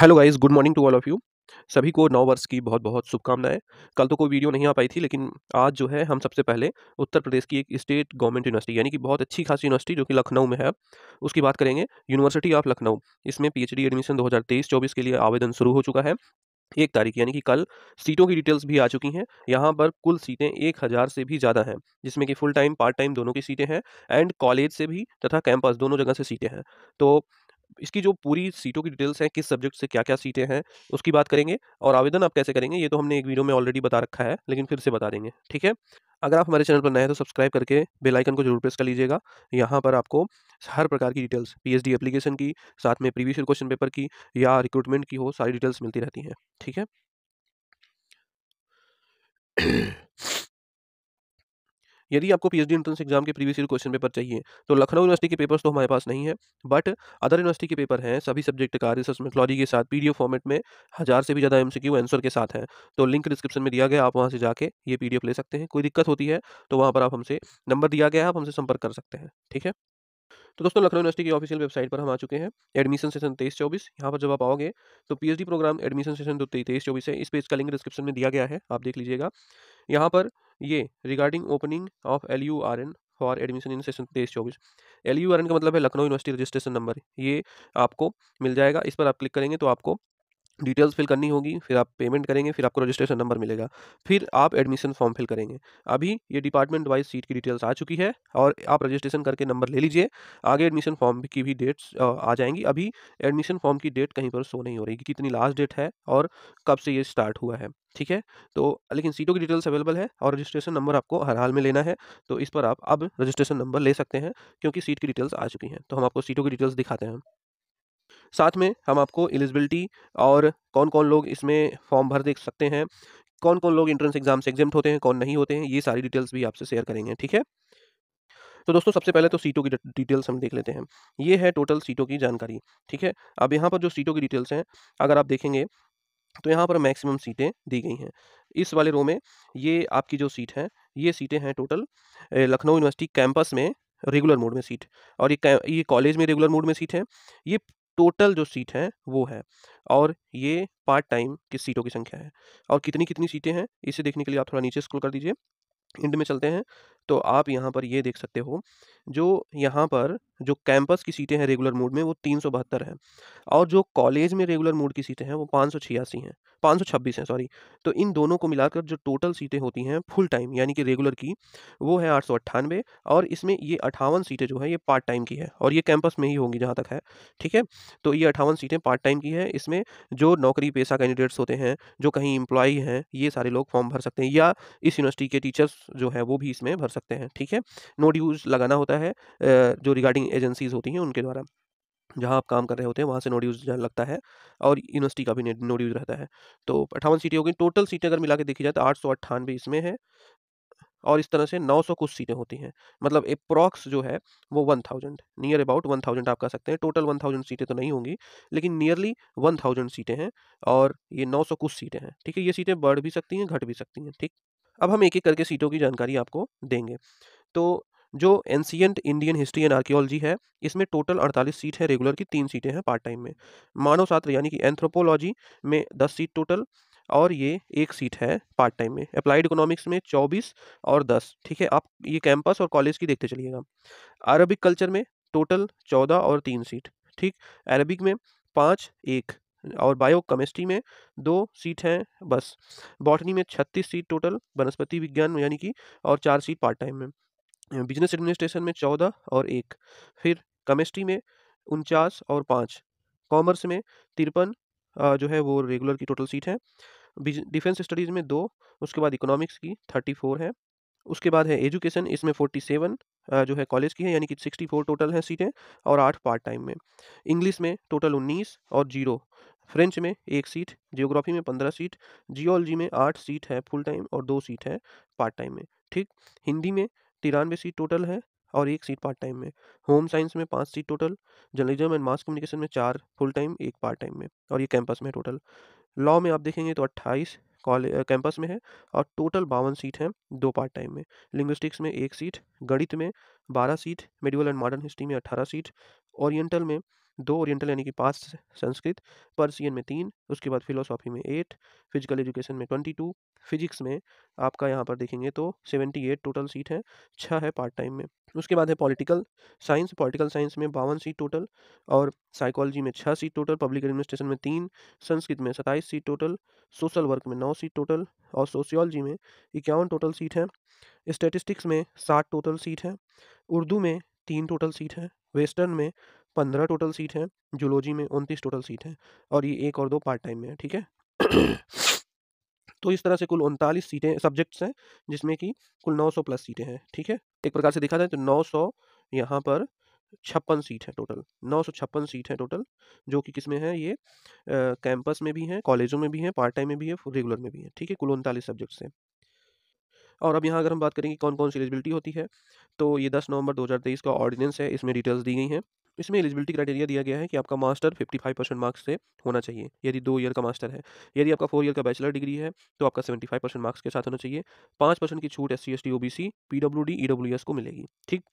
Hello guys, good morning to all of you. सभी को नव वर्ष की बहुत-बहुत शुभकामनाएँ। कल तो कोई वीडियो नहीं आ पाई थी, लेकिन आज जो है हम सबसे पहले उत्तर प्रदेश की एक स्टेट गवर्नमेंट यूनिवर्सिटी यानी कि बहुत अच्छी खासी यूनिवर्सिटी जो कि लखनऊ में है, उसकी बात करेंगे। यूनिवर्सिटी ऑफ लखनऊ, इसमें पीएचडी एडमिशन 2023-24 के लिए आवेदन शुरू हो चुका है। 1 तारीख यानी कि कल सीटों की डिटेल्स भी आ चुकी हैं। यहाँ पर कुल सीटें 1000 से भी ज़्यादा हैं, जिसमें कि फुल टाइम, पार्ट टाइम दोनों की सीटें हैं एंड कॉलेज से भी तथा कैंपस दोनों जगह से सीटें हैं। तो इसकी जो पूरी सीटों की डिटेल्स हैं, किस सब्जेक्ट से क्या-क्या सीटें हैं, उसकी बात करेंगे और आवेदन आप कैसे करेंगे, ये तो हमने एक वीडियो में ऑलरेडी बता रखा है, लेकिन फिर से बता देंगे, ठीक है? अगर आप हमारे चैनल पर नए हैं तो सब्सक्राइब करके बेल आइकन को ज़रूर प्रेस कर लीजिएगा। यहाँ पर आपको हर प्रकार की डिटेल्स, पीएचडी एप्लीकेशन की, साथ में प्रीवियस ईयर क्वेश्चन पेपर की या रिक्रूटमेंट की हो, सारी डिटेल्स मिलती रहती हैं, ठीक है? यदि आपको पीएचडी एंट्रेंस एग्जाम के प्रीवियस ईयर क्वेश्चन पेपर चाहिए, तो लखनऊ यूनिवर्सिटी के पेपर्स तो हमारे पास नहीं है, बट अदर यूनिवर्सिटी के पेपर हैं, सभी सब्जेक्ट का रिसर्च मेथोडोलॉजी के साथ पीडीएफ फॉर्मेट में 1000 से भी ज़्यादा एमसीक्यू आंसर के साथ हैं। तो लिंक डिस्क्रिप्शन में दिया गया है, आप वहाँ से जाके ये पीडीएफ ले सकते हैं। कोई दिक्कत होती है, तो वहाँ पर आप हमसे नंबर दिया गया है, आप हमसे संपर्क कर सकते हैं, ठीक है? तो दोस्तों लखनऊ यूनिवर्सिटी की ऑफिशियल वेबसाइट पर हम आ चुके हैं। एडमिशन सेशन 23-24 यहाँ पर जब आप आओगे तो पीएचडी प्रोग्राम एडमिशन सेशन जो 23-24 है, इस पेज का लिंक डिस्क्रिप्शन में दिया गया है, आप देख लीजिएगा। यहाँ पर ये regarding opening of LURN for admission in session 23-24, LURN का मतलब है लखनऊ यूनिवर्सिटी रजिस्ट्रेशन नंबर, ये आपको मिल जाएगा। इस पर आप क्लिक करेंगे तो आपको डिटेल्स फिल करनी होगी, फिर आप पेमेंट करेंगे, फिर आपको रजिस्ट्रेशन नंबर मिलेगा, फिर आप एडमिशन फॉर्म फिल करेंगे। अभी ये डिपार्टमेंट वाइज सीट की डिटेल्स आ चुकी है और आप रजिस्ट्रेशन करके नंबर ले लीजिए। आगे एडमिशन फॉर्म की भी डेट्स आ जाएँगी। अभी एडमिशन फॉर्म की डेट कहीं पर शो नहीं हो रही कि कितनी लास्ट डेट है और कब से ये स्टार्ट हुआ है, ठीक है? तो लेकिन सीटों की डिटेल्स अवेलेबल है और रजिस्ट्रेशन नंबर आपको हर हाल में लेना है, तो इस पर आप अब रजिस्ट्रेशन नंबर ले सकते हैं क्योंकि सीट की डिटेल्स आ चुकी हैं। तो हम आपको सीटों की डिटेल्स दिखाते हैं। साथ में हम आपको एलिजिबिलिटी और कौन-कौन लोग इसमें फॉर्म भर दे सकते हैं, कौन-कौन लोग एंट्रेंस एग्ज़ाम से एग्ज़ेम्प्ट होते हैं, कौन नहीं होते हैं, ये सारी डिटेल्स भी आपसे शेयर करेंगे, ठीक है? तो दोस्तों सबसे पहले तो सीटों की डिटेल्स हम देख लेते हैं। ये है टोटल सीटों की जानकारी, ठीक है? अब यहाँ पर जो सीटों की डिटेल्स हैं, अगर आप देखेंगे तो यहाँ पर मैक्सिमम सीटें दी गई हैं। इस वाले रो में ये आपकी जो सीट है, ये सीटें हैं टोटल लखनऊ यूनिवर्सिटी कैंपस में रेगुलर मोड में सीट और ये कॉलेज में रेगुलर मोड में सीट है। ये टोटल जो सीट है वो है और ये पार्ट टाइम की सीटों की संख्या है और कितनी-कितनी सीटें हैं, इसे देखने के लिए आप थोड़ा नीचे स्क्रॉल कर दीजिए। एंड में चलते हैं, तो आप यहाँ पर ये देख सकते हो, जो यहाँ पर जो कैंपस की सीटें हैं रेगुलर मोड में वो 372 हैं और जो कॉलेज में रेगुलर मोड की सीटें हैं वो 586 हैं, 526 हैं सॉरी। तो इन दोनों को मिलाकर जो टोटल सीटें होती हैं फुल टाइम यानी कि रेगुलर की, वो है 898 और इसमें ये 58 सीटें जो हैं ये पार्ट टाइम की है और ये कैंपस में ही होंगी जहाँ तक है, ठीक है? तो ये 58 सीटें पार्ट टाइम की है, इसमें जो नौकरी पेशा कैंडिडेट्स होते हैं, जो कहीं एम्प्लॉयी हैं, ये सारे लोग फॉर्म भर सकते हैं या इस यूनिवर्सिटी के टीचर्स जो हैं वो भी इसमें भर सकते हैं, ठीक है? नो ड्यूज़ लगाना होता है जो रिगार्डिंग एजेंसीज़ होती हैं उनके द्वारा। जहाँ आप काम कर रहे होते हैं वहाँ से नो ड्यूज़ लगता है और यूनिवर्सिटी का भी नो ड्यूज़ रहता है। तो 58 सीटें हो गई, टोटल सीटें अगर मिला के देखी जाए तो 898 इसमें है और इस तरह से 900 कुछ सीटें होती हैं। मतलब एप्रॉक्स जो है वो 1000 नियर अबाउट 1000 आप कह सकते हैं। टोटल 1000 सीटें तो नहीं होंगी, लेकिन नियरली 1000 सीटें हैं और ये 900 कुछ सीटें हैं, ठीक है? ये सीटें बढ़ भी सकती हैं, घट भी सकती हैं, ठीक? अब हम एक-एक करके सीटों की जानकारी आपको देंगे। तो जो ancient Indian history and archaeology है, इसमें टोटल 48 सीट है रेगुलर की, 3 सीटें हैं पार्ट टाइम में। मानव शास्त्र यानी कि एंथ्रोपोलॉजी में 10 सीट टोटल और ये 1 सीट है पार्ट टाइम में। एप्लाइड इकोनॉमिक्स में 24 और 10, ठीक है? आप ये कैंपस और कॉलेज की देखते चलिएगा। अरबिक कल्चर में टोटल 14 और 3 सीट, ठीक? अरबिक में 5, 1 और बायोकेमिस्ट्री में 2 सीट हैं बस। बॉटनी में 36 सीट टोटल, वनस्पति विज्ञान में यानी कि और 4 सीट पार्ट टाइम में। बिज़नेस एडमिनिस्ट्रेशन में 14 और 1, फिर केमिस्ट्री में 49 और 5, कॉमर्स में 53 जो है वो रेगुलर की टोटल सीट है। डिफेंस स्टडीज़ में 2, उसके बाद इकोनॉमिक्स की 34 है। उसके बाद है एजुकेशन, इसमें 47 जो है कॉलेज की है यानी कि 64 टोटल हैं सीटें और 8 पार्ट टाइम में। इंग्लिश में टोटल 19 और 0, फ्रेंच में 1 सीट, ज्योग्राफी में 15 सीट, जियोलॉजी में 8 सीट है फुल टाइम और 2 सीट है पार्ट टाइम में, ठीक? हिंदी में 93 सीट टोटल है और 1 सीट पार्ट टाइम में। होम साइंस में 5 seat total, journalism and mass communication में 4 फुल टाइम, 1 पार्ट टाइम में और ये कैंपस में टोटल। लॉ में आप देखेंगे तो 28 कैंपस में है और टोटल 52 सीट हैं, 2 पार्ट टाइम में। लिंग्विस्टिक्स में 1 सीट, गणित में 12 seat, medieval and modern history में 18 सीट, ओरिएंटल में 2 ओरिएंटल यानी कि 5 संस्कृत, पर्शियन में 3, उसके बाद फिलोसॉफी में 8, फिजिकल एजुकेशन में 22, फिजिक्स में आपका यहाँ पर देखेंगे तो 78 टोटल सीट हैं, 6 है पार्ट टाइम में। उसके बाद है पॉलिटिकल साइंस में 52 सीट टोटल, और साइकोलॉजी में 6 सीट टोटल, पब्लिक एडमिनिस्ट्रेशन में 3, संस्कृत में 27 सीट टोटल, सोशल वर्क में 9 सीट टोटल, और सोशियोलॉजी में 51 टोटल सीट हैं, स्टैटिस्टिक्स में 60 टोटल सीट हैं, उर्दू में 3 टोटल सीट हैं, वेस्टर्न में 15 टोटल सीट हैं, जूलॉजी में 29 टोटल सीट हैं, और ये 1 और 2 पार्ट टाइम में है, ठीक है। तो इस तरह से कुल 39 सीटें सब्जेक्ट्स हैं, जिसमें कि कुल 900 प्लस सीटें हैं, ठीक है। एक प्रकार से देखा जाए तो 900 यहाँ पर 56 सीट है टोटल, 956 सीट है टोटल, जो कि किसमें है ये, कैंपस में भी हैं, कॉलेजों में भी हैं, पार्ट टाइम में भी है, रेगुलर में भी है, ठीक है। कुल 39 सब्जेक्ट्स हैं। और अब यहाँ अगर हम बात करें कि कौन-कौन सी एलिजिबिलिटी होती है, तो ये 10 नवंबर 2023 का ऑर्डिनेंस है, इसमें डिटेल्स दी गई हैं। इसमें एलिजिबिलिटी क्राइटेरिया दिया गया है कि आपका मास्टर 55% मार्क्स से होना चाहिए, यदि 2 ईयर का मास्टर है। यदि आपका 4 ईयर का बैचलर डिग्री है, तो आपका 75% मार्क्स के साथ होना चाहिए। 5% की छूट SC, ST, OBC, PWD, EWS को मिलेगी, ठीक।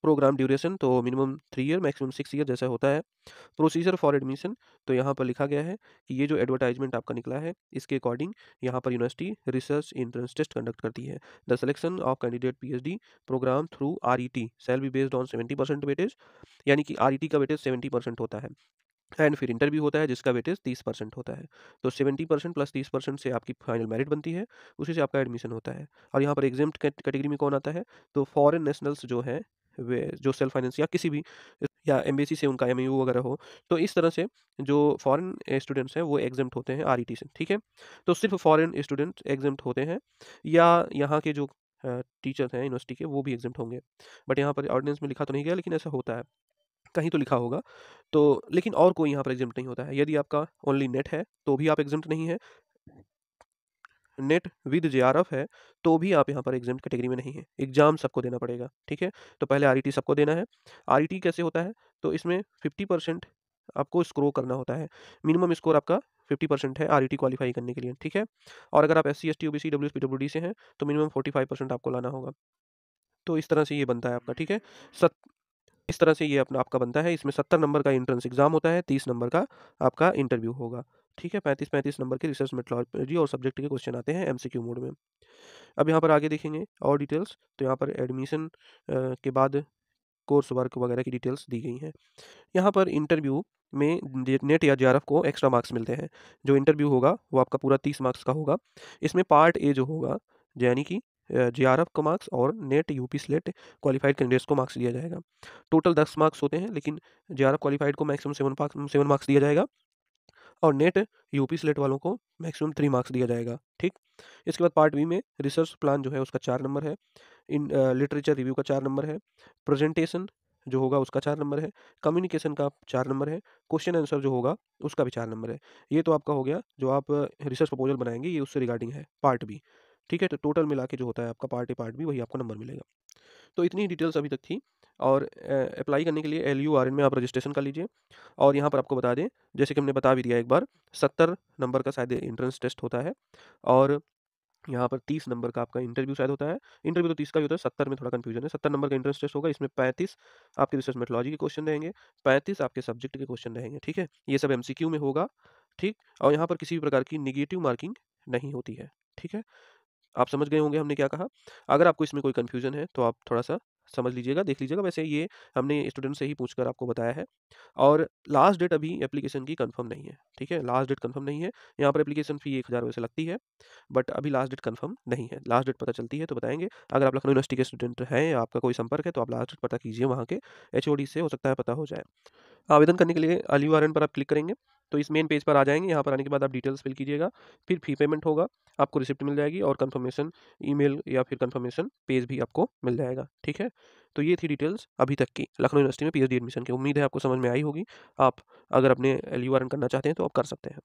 प्रोग्राम ड्यूरेशन तो मिनिमम 3 ईयर, मैक्सिमम 6 ईयर जैसा होता है। प्रोसीजर फॉर एडमिशन तो यहाँ पर लिखा गया है कि ये जो एडवर्टाइजमेंट आपका निकला है, इसके अकॉर्डिंग यहाँ पर university research entrance test conduct करती है। The selection of candidate PhD program through RET shall be based on 70% weightage, यानी कि आरईटी का वेटेज 70% होता है, एंड फिर इंटरव्यू होता है जिसका वेटेज 30% होता है। तो 70% प्लस 30% से आपकी फाइनल मेरिट बनती है, उसी से आपका एडमिशन होता है। और यहाँ पर एग्जेम्प्ट कैटेगरी में कौन आता है, तो फॉरेन नेशनल्स जो हैं, वे जो सेल्फ फाइनेंस या किसी भी, या एम्बेसी से उनका एमयू वगैरह हो, तो इस तरह से जो फॉरेन स्टूडेंट्स हैं वो एग्जेम्प्ट होते हैं आरईटी से, ठीक है। तो सिर्फ फॉरेन स्टूडेंट एग्जेम्प्ट होते हैं, या यहाँ के जो टीचर्स हैं यूनिवर्सिटी के, वो भी एग्जेम्प्ट होंगे। बट यहाँ पर ऑर्डिनेंस में लिखा तो नहीं गया, लेकिन ऐसा होता है, कहीं तो लिखा होगा। तो लेकिन और कोई यहाँ पर एग्जेम्प्ट नहीं होता है। यदि आपका ओनली नेट है, तो भी आप एग्जेम्प्ट नहीं है। नेट विद जेआरएफ है, तो भी आप यहाँ पर एग्जाम कैटेगरी में नहीं है। एग्जाम सबको देना पड़ेगा, ठीक है। तो पहले आरईटी सबको देना है। आरईटी कैसे होता है, तो इसमें 50% आपको स्कोर करना होता है। मिनिमम स्कोर आपका 50% है आरईटी क्वालिफाई करने के लिए, ठीक है। और अगर आप SC, ST, OBC, WS, PWD से हैं, तो मिनिमम 45% आपको लाना होगा। तो इस तरह से ये बनता है आपका, ठीक है। सत इस तरह से ये अपना आपका बनता है। इसमें 70 नंबर का एंट्रेंस एग्जाम होता है, 30 नंबर का आपका इंटरव्यू होगा, ठीक है। 35-35 नंबर के रिसर्च मेथोडोलॉजी और सब्जेक्ट के क्वेश्चन आते हैं एमसीक्यू मोड में। अब यहाँ पर आगे देखेंगे और डिटेल्स, तो यहाँ पर एडमिशन के बाद कोर्स वर्क वगैरह की डिटेल्स दी गई हैं। यहाँ पर इंटरव्यू में नेट या जेआरएफ को एक्स्ट्रा मार्क्स मिलते हैं। जो इंटरव्यू होगा वो आपका पूरा 30 मार्क्स का होगा। इसमें पार्ट ए जो होगा, यानी कि जेआरएफ को मार्क्स और net UP slate qualified candidates को मार्क्स दिया जाएगा। टोटल 10 मार्क्स होते हैं, लेकिन जेआरएफ क्वालिफाइड को मैक्सिमम 7 मार्क्स दिया जाएगा, और नेट यूपी स्लेट वालों को मैक्सिमम 3 मार्क्स दिया जाएगा, ठीक। इसके बाद पार्ट बी में रिसर्च प्लान जो है उसका 4 नंबर है, इन लिटरेचर रिव्यू का 4 नंबर है, प्रेजेंटेशन जो होगा उसका 4 नंबर है, कम्युनिकेशन का 4 नंबर है, क्वेश्चन आंसर जो होगा उसका भी 4 नंबर है। ये तो आपका हो गया जो आप रिसर्च प्रपोजल बनाएंगे, ये उससे रिगार्डिंग है पार्ट बी, ठीक है। तो टोटल मिला के जो होता है आपका पार्ट ए पार्ट बी, वही आपको नंबर मिलेगा। तो इतनी डिटेल्स अभी तक थी। और अप्लाई करने के लिए LURN में आप रजिस्ट्रेशन कर लीजिए। और यहाँ पर आपको बता दें, जैसे कि हमने बता भी दिया एक बार, 70 नंबर का शायद एंट्रेंस टेस्ट होता है, और यहाँ पर 30 नंबर का आपका इंटरव्यू शायद होता है। इंटरव्यू तो 30 का ही होता है, 70 में थोड़ा कन्फ्यूजन है। 70 नंबर का एंट्रेंस टेस्ट होगा, इसमें 35 आपके रिसर्च मेथोडोलॉजी के क्वेश्चन रहेंगे, 35 आपके सब्जेक्ट के क्वेश्चन रहेंगे, ठीक है। ये सब MCQ में होगा, ठीक। और यहाँ पर किसी भी प्रकार की निगेटिव मार्किंग नहीं होती है, ठीक है। आप समझ गए होंगे हमने क्या कहा। अगर आपको इसमें कोई कन्फ्यूजन है तो आप थोड़ा-सा समझ लीजिएगा, देख लीजिएगा। वैसे ये हमने स्टूडेंट से ही पूछकर आपको बताया है। और लास्ट डेट अभी एप्लीकेशन की कंफर्म नहीं है, ठीक है। लास्ट डेट कंफर्म नहीं है। यहाँ पर एप्लीकेशन फ़ी 1000 वैसे लगती है, बट अभी लास्ट डेट कंफर्म नहीं है। लास्ट डेट पता चलती है तो बताएँगे। अगर आप लखनऊ यूनिवर्सिटी के स्टूडेंट हैं या आपका कोई संपर्क है, तो आप लास्ट डेट पता कीजिए वहाँ के HOD से, हो सकता है पता हो जाए। आवेदन करने के लिए LURN पर आप क्लिक करेंगे, तो इस मेन पेज पर आ जाएँगे। यहाँ पर आने के बाद आप डिटेल्स फिल कीजिएगा, फिर फ़ी पेमेंट होगा, आपको रिसिप्ट मिल जाएगी, और कन्फर्मेशन ईमेल या फिर कन्फर्मेशन पेज भी आपको मिल जाएगा, ठीक है। तो ये थी डिटेल्स अभी तक की लखनऊ यूनिवर्सिटी में PhD एडमिशन की। उम्मीद है आपको समझ में आई होगी। आप अगर अपने LURN करना चाहते हैं तो आप कर सकते हैं।